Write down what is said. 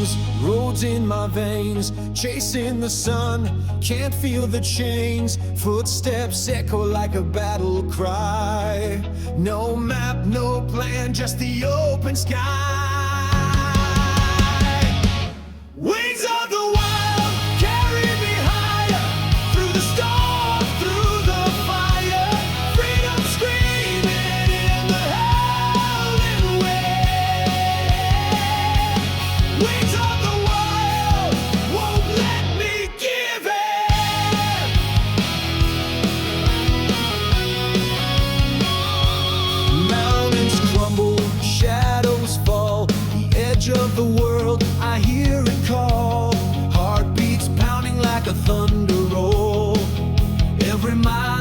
wings, roads in my veins, chasing the sun, can't feel the chains. Footsteps echo like a battle cry. No map, no plan, just the open sky. Wings of the wild, carry me higher, through the storm, through the fire. Freedom screaming in the howling wind. Wings of the wild, won't let me give in. Mountains crumble, shadows fall, the edge of the world, I hear it call. Heartbeats pounding like a thunder roll. Every mile